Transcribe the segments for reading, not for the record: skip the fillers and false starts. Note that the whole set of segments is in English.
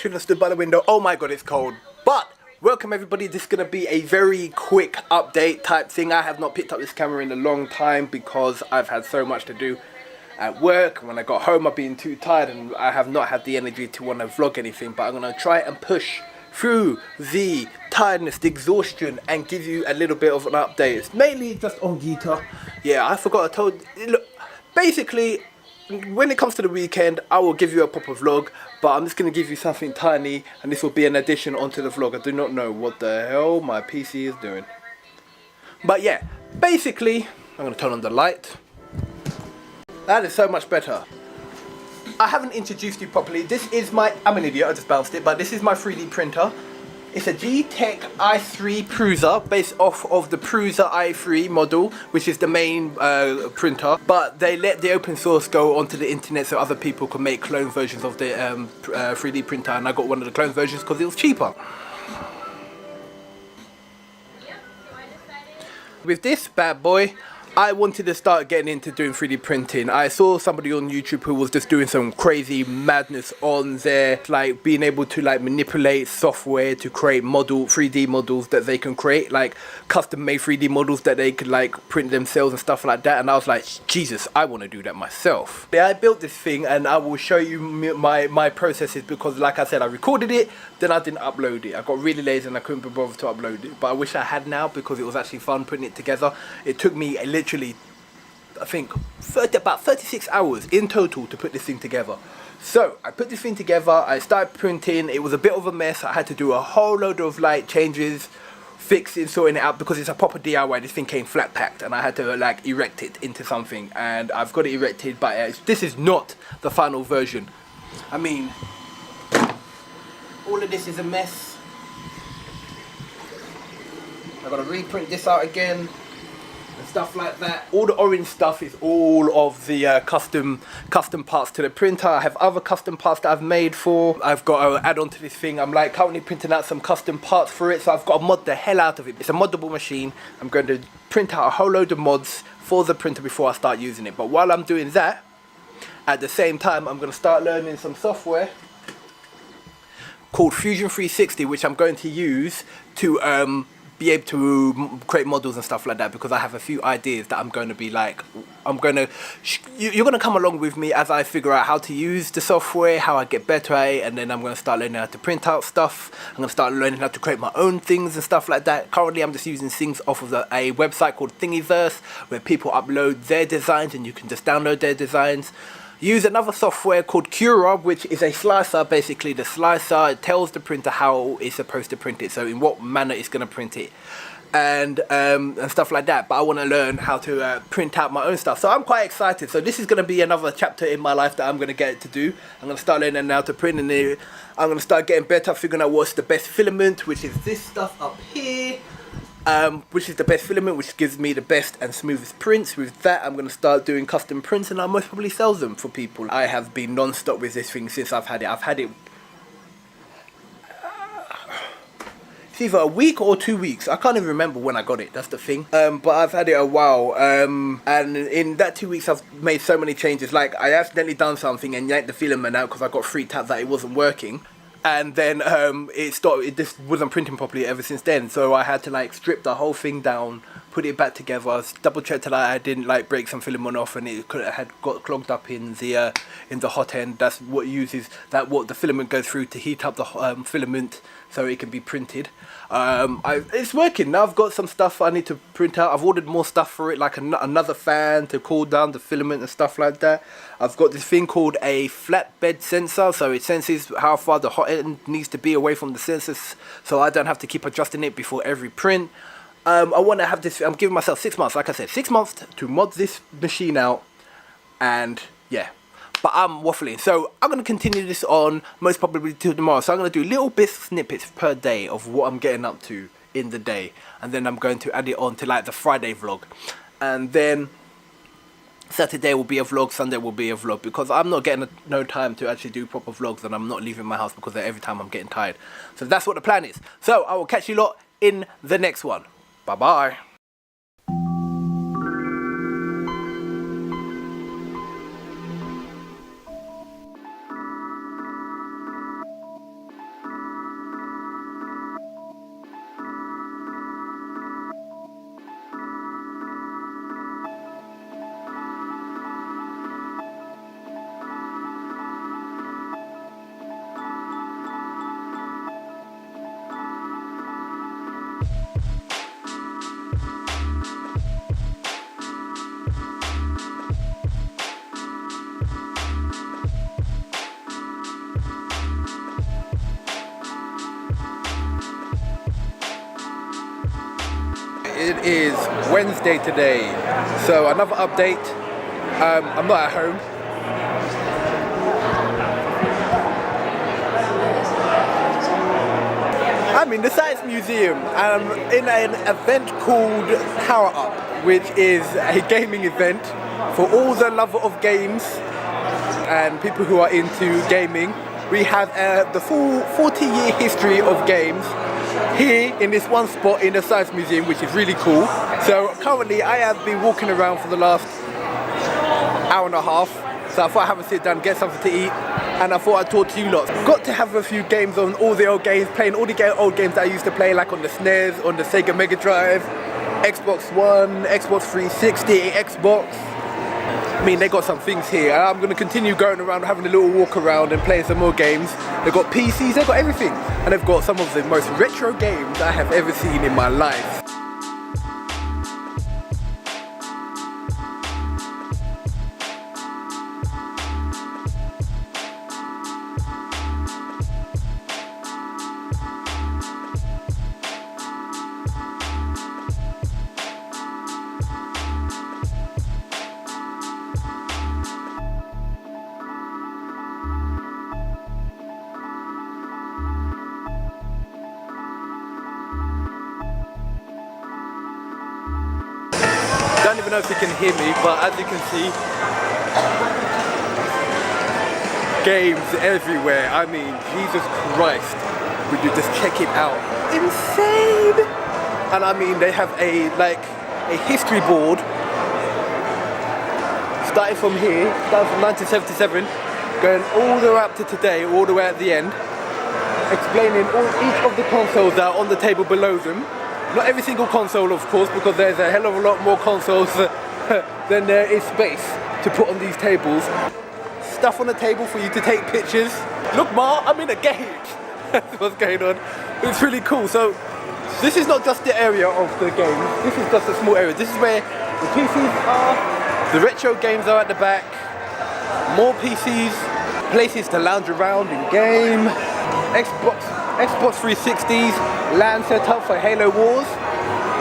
shouldn't have stood by the window. Oh my god, it's cold. But welcome everybody. This is going to be a very quick update type thing. I have not picked up this camera in a long time because I've had so much to do at work. When I got home, I've been too tired and I have not had the energy to want to vlog anything. But I'm going to try and push through the tiredness, the exhaustion, and give you a little bit of an update. It's mainly just on Geetech. Yeah, I forgot I told you. Look, basically, when it comes to the weekend, I will give you a proper vlog, but I'm just going to give you something tiny, and this will be an addition onto the vlog. I do not know what the hell my PC is doing. But yeah, basically, I'm going to turn on the light. That is so much better. I haven't introduced you properly. This is my, I'm an idiot, I just bounced it, but this is my 3D printer. It's a Geetech i3 Prusa, based off of the Prusa i3 model, which is the main printer. But they let the open source go onto the internet so other people could make clone versions of the 3D printer, and I got one of the clone versions because it was cheaper. With this bad boy, I wanted to start getting into doing 3D printing. I saw somebody on YouTube who was just doing some crazy madness on there, like being able to like manipulate software to create 3D models that they can create, like custom made 3D models that they could like print themselves and stuff like that. And I was like, Jesus, I want to do that myself. Yeah, I built this thing and I will show you my processes because like I said, I recorded it, then I didn't upload it. I got really lazy and I couldn't be bothered to upload it. But I wish I had now because it was actually fun putting it together. It took me literally, I think, about 36 hours in total to put this thing together. So I put this thing together, I started printing. It was a bit of a mess. I had to do a whole load of like changes, fixing, sorting it out because it's a proper DIY. This thing came flat packed and I had to like erect it into something, and I've got it erected, but this is not the final version. I mean, all of this is a mess. I've got to reprint this out again. Stuff like that. All the orange stuff is all of the custom parts to the printer. I have other custom parts that I've made for. I've got to add on to this thing. I'm like currently printing out some custom parts for it, so I've got to mod the hell out of it. It's a moddable machine. I'm going to print out a whole load of mods for the printer before I start using it. But while I'm doing that, at the same time, I'm going to start learning some software called Fusion 360, which I'm going to use to be able to create models and stuff like that, because I have a few ideas that I'm going to be like, you're going to come along with me as I figure out how to use the software, how I get better at it, and then I'm going to start learning how to print out stuff. I'm going to start learning how to create my own things and stuff like that. Currently I'm just using things off of a website called Thingiverse, where people upload their designs and you can just download their designs. Use another software called Cura, which is a slicer. Basically the slicer, it tells the printer how it's supposed to print it, so in what manner it's going to print it, and stuff like that. But I want to learn how to print out my own stuff, so I'm quite excited. So this is going to be another chapter in my life that I'm going to get to do. I'm going to start learning how to print, and I'm going to start getting better, figuring out what's the best filament, which is this stuff up here. Which is the best filament, which gives me the best and smoothest prints. With that, I'm going to start doing custom prints, and I'll most probably sell them for people. I have been non-stop with this thing since I've had it. I've had it it's either a week or 2 weeks. I can't even remember when I got it, that's the thing. But I've had it a while, and in that 2 weeks I've made so many changes. Like, I accidentally done something and yanked the filament out because I got freaked out that it wasn't working. And then it stopped. It just wasn't printing properly ever since then. So I had to like strip the whole thing down, put it back together, double check that I didn't like break some filament off, and it had got clogged up in the hot end. That's what what the filament goes through to heat up the filament so it can be printed. It's working now. I've got some stuff I need to print out. I've ordered more stuff for it, like another fan to cool down the filament and stuff like that. I've got this thing called a flatbed sensor, so it senses how far the hot end needs to be away from the sensors, so I don't have to keep adjusting it before every print. I want to have this. I'm giving myself 6 months, like I said, 6 months to mod this machine out, and yeah. But I'm waffling, so I'm going to continue this on most probably till tomorrow. So I'm going to do little bits, snippets per day of what I'm getting up to in the day, and then I'm going to add it on to like the Friday vlog, and then Saturday will be a vlog, Sunday will be a vlog, because I'm not getting no time to actually do proper vlogs, and I'm not leaving my house because every time I'm getting tired. So that's what the plan is. So I will catch you lot in the next one. Bye bye. it is Wednesday today, so another update. I'm not at home. I'm in the Science Museum. I'm in an event called Power Up, which is a gaming event for all the lover of games and people who are into gaming. We have the full 40-year history of games here in this one spot in the Science Museum, which is really cool. So currently I have been walking around for the last hour and a half, so I thought I'd have a sit down, get something to eat, and I thought I'd talk to you lots. Got to have a few games on all the old games, playing all the old games that I used to play, like on the SNES, on the Sega Mega Drive, Xbox One, Xbox 360, Xbox. I mean, they got some things here. I'm going to continue going around, having a little walk around and playing some more games. They've got PCs, they've got everything. And they've got some of the most retro games I have ever seen in my life. I don't even know if you can hear me, but as you can see, games everywhere. I mean, Jesus Christ, would you just check it out? Insane! And I mean, they have a history board starting from here, starting from 1977, going all the way up to today, all the way at the end, explaining each of the consoles that are on the table below them. Not every single console, of course, because there's a hell of a lot more consoles than there is space to put on these tables. Stuff on the table for you to take pictures. Look, Ma, I'm in a game. That's what's going on. It's really cool. So this is not just the area of the game. This is just a small area. This is where the PCs are. The retro games are at the back. More PCs. Places to lounge around and game. Xbox 360s, LAN setup for Halo Wars,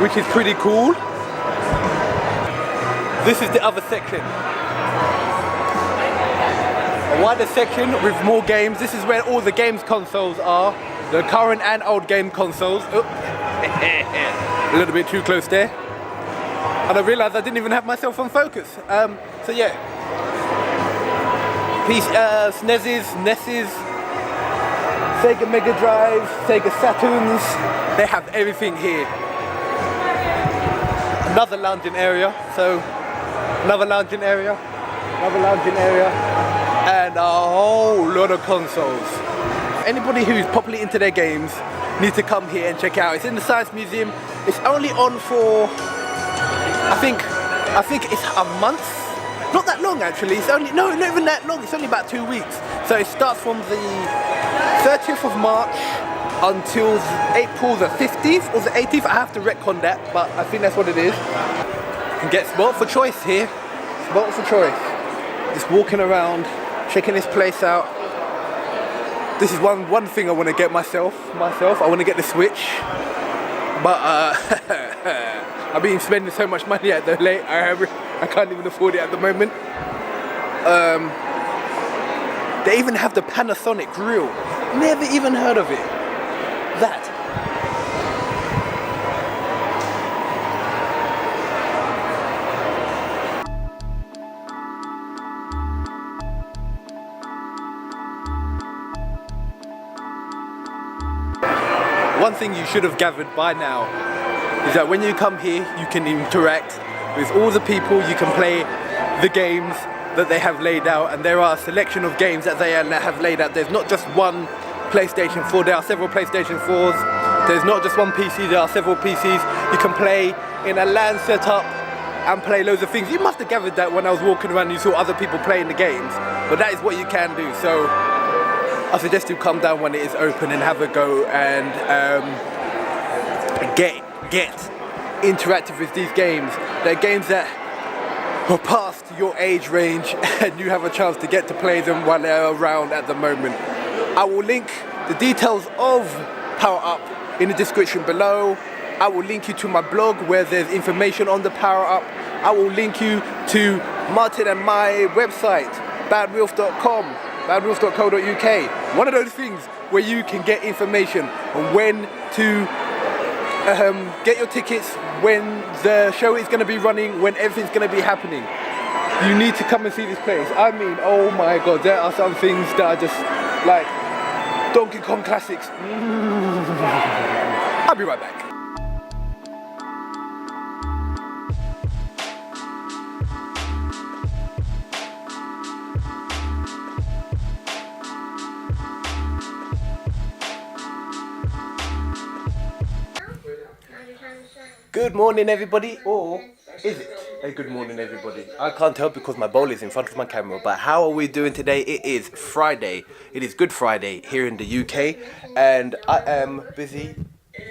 which is pretty cool. This is the other section. A wider section with more games. This is where all the games consoles are. The current and old game consoles. Oh. A little bit too close there. And I realised I didn't even have myself on focus. So yeah. SNESes, NESes, Sega Mega Drive, Sega Saturns, they have everything here. Another lounging area, another lounging area, and a whole lot of consoles. Anybody who's properly into their games needs to come here and check it out. It's in the Science Museum. It's only on for, I think it's a month. Not that long actually, it's only, no, not even that long, it's only about 2 weeks. So it starts from the 30th of March until April the 15th or the 18th. I have to retcon that, but I think that's what it is. You can get spot for choice here. Spot for choice. Just walking around, checking this place out. This is one thing I want to get myself. I want to get the Switch. But I've been spending so much money at the late, I can't even afford it at the moment. They even have the Panasonic grill. Never even heard of it. That. One thing you should have gathered by now is that when you come here, you can interact with all the people, you can play the games that they have laid out, and there are a selection of games that they have laid out. There's not just one PlayStation 4, there are several PlayStation 4s. There's not just one PC, there are several PCs. You can play in a LAN setup and play loads of things. You must have gathered that when I was walking around, you saw other people playing the games, but that is what you can do. So I suggest you come down when it is open and have a go and get interactive with these games. They're games that are past your age range and you have a chance to get to play them while they're around at the moment. I will link the details of Power Up in the description below. I will link you to my blog where there's information on the power up. I will link you to Martin and my website, badrealf.com, badrealf.co.uk. One of those things where you can get information on when to get your tickets, when the show is going to be running, when everything's going to be happening. You need to come and see this place. I mean, oh my god, there are some things that are just like Donkey Kong classics. I'll be right back. Good morning, everybody, or is it a good morning, everybody? I can't tell because my bowl is in front of my camera, but how are we doing today? It is Friday. It is Good Friday here in the UK, and I am busy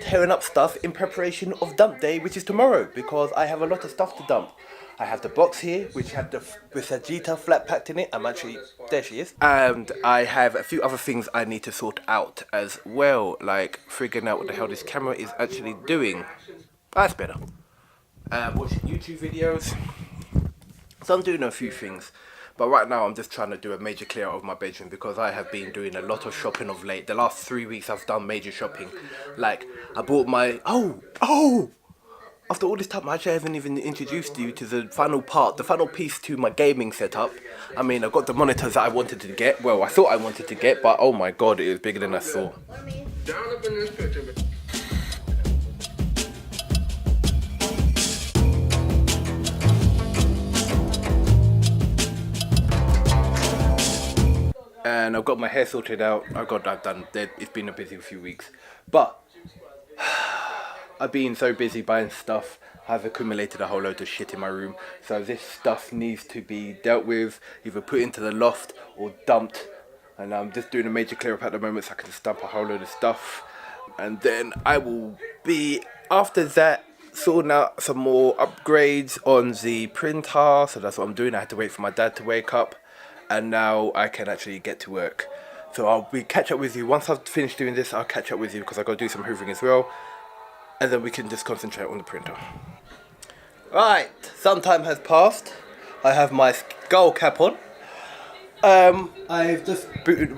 tearing up stuff in preparation of dump day, which is tomorrow, because I have a lot of stuff to dump. I have the box here, which had with a Geetech flat packed in it. There she is. And I have a few other things I need to sort out as well, like figuring out what the hell this camera is actually doing. That's better. Watching YouTube videos. So I'm doing a few things. But right now I'm just trying to do a major clear out of my bedroom because I have been doing a lot of shopping of late. The last 3 weeks I've done major shopping. Like, I bought my... Oh! After all this time I actually haven't even introduced you to the final part, the final piece to my gaming setup. I mean, I've got the monitors that I wanted to get. Well, I thought I wanted to get, but oh my god, it was bigger than I thought. Down up in this picture. And I've got my hair sorted out. It's been a busy few weeks. But I've been so busy buying stuff. I've accumulated a whole load of shit in my room. So this stuff needs to be dealt with, either put into the loft or dumped. And I'm just doing a major clear up at the moment so I can just dump a whole load of stuff. And then I will be, after that, sorting out some more upgrades on the printer. So that's what I'm doing. I had to wait for my dad to wake up. And now I can actually get to work. So I'll catch up with you. Once I've finished doing this, I'll catch up with you because I've got to do some hoovering as well. And then we can just concentrate on the printer. Right, some time has passed. I have my skull cap on. I've just not booted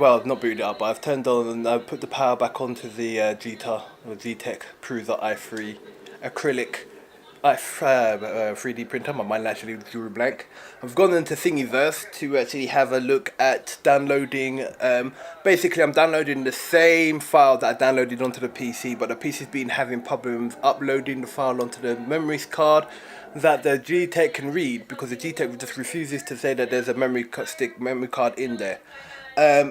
it up, but I've turned on and I've put the power back onto the Geetech Prusa i3 acrylic 3D printer. My mind actually drew blank. I've gone into Thingiverse to actually have a look at downloading. Basically, I'm downloading the same file that I downloaded onto the PC, but the PC's been having problems uploading the file onto the memory card that the Geetech can read because the Geetech just refuses to say that there's a memory card in there.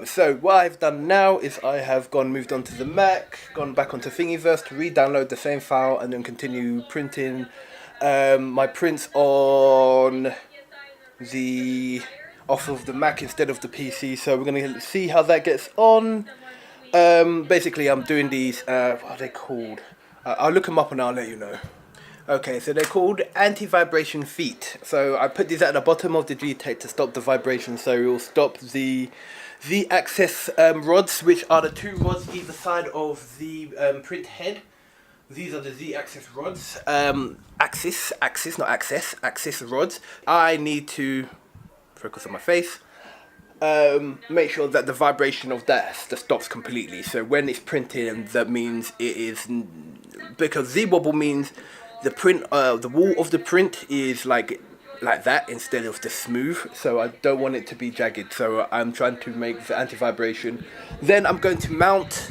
So what I've done now is I have moved on to the Mac, gone back onto Thingiverse to re-download the same file and then continue printing my prints on off of the Mac instead of the PC. So we're going to see how that gets on. Basically I'm doing these, what are they called? I'll look them up and I'll let you know. Okay, so they're called anti-vibration feet. So I put these at the bottom of the Geetech to stop the vibration, so it will stop the Z-axis rods, which are the two rods either side of the print head. These are the Z-axis rods. Axis rods. I need to focus on my face. Make sure that the vibration of that stops completely. So when it's printed, that means it is, because Z-wobble means the print, the wall of the print is like that instead of the smooth. So I don't want it to be jagged. So I'm trying to make the anti-vibration. Then I'm going to mount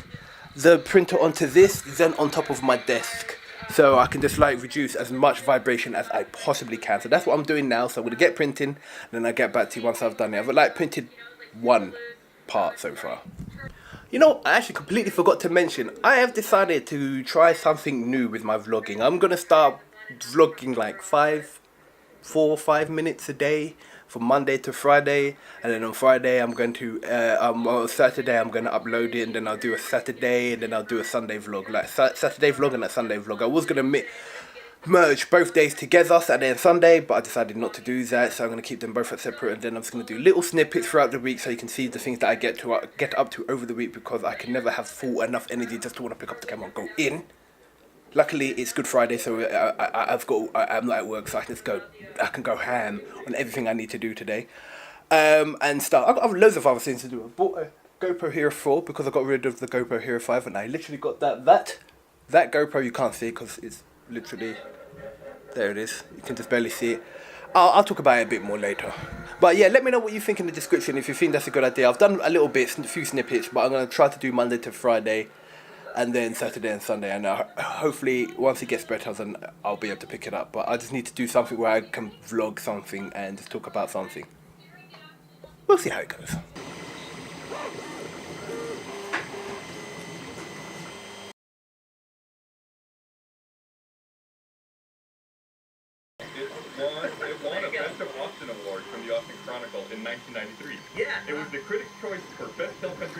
the printer onto this, then on top of my desk. So I can just like reduce as much vibration as I possibly can. So that's what I'm doing now. So I'm going to get printing, and then I'll get back to you once I've done it. I've like printed one part so far. You know, I actually completely forgot to mention, I have decided to try something new with my vlogging. I'm going to start vlogging like 4 or 5 minutes a day from Monday to Friday, and then on Friday I'm going to, on Saturday I'm going to upload it, and then I'll do a Saturday, and then I'll do a Sunday vlog, like Saturday vlog and a Sunday vlog. I was going to merge both days together, Saturday and Sunday, but I decided not to do that, so I'm going to keep them both at separate, and then I'm just going to do little snippets throughout the week so you can see the things that I get up to over the week, because I can never have full enough energy just to want to pick up the camera and go in. Luckily, it's Good Friday, so I'm not at work, so I can go ham on everything I need to do today, and stuff. I've got loads of other things to do. I bought a GoPro Hero 4 because I got rid of the GoPro Hero 5, and I literally got that GoPro. You can't see because it's literally there. It is. You can just barely see it. I'll talk about it a bit more later. But yeah, let me know what you think in the description if you think that's a good idea. I've done a little bit, a few snippets, but I'm gonna try to do Monday to Friday, and then Saturday and Sunday, and hopefully once it gets better, then I'll be able to pick it up. But I just need to do something where I can vlog something and just talk about something. We'll see how it goes. It won a Best of Austin award from the Austin Chronicle in 1993. Yeah. It was the Critics' Choice for Best Film Festival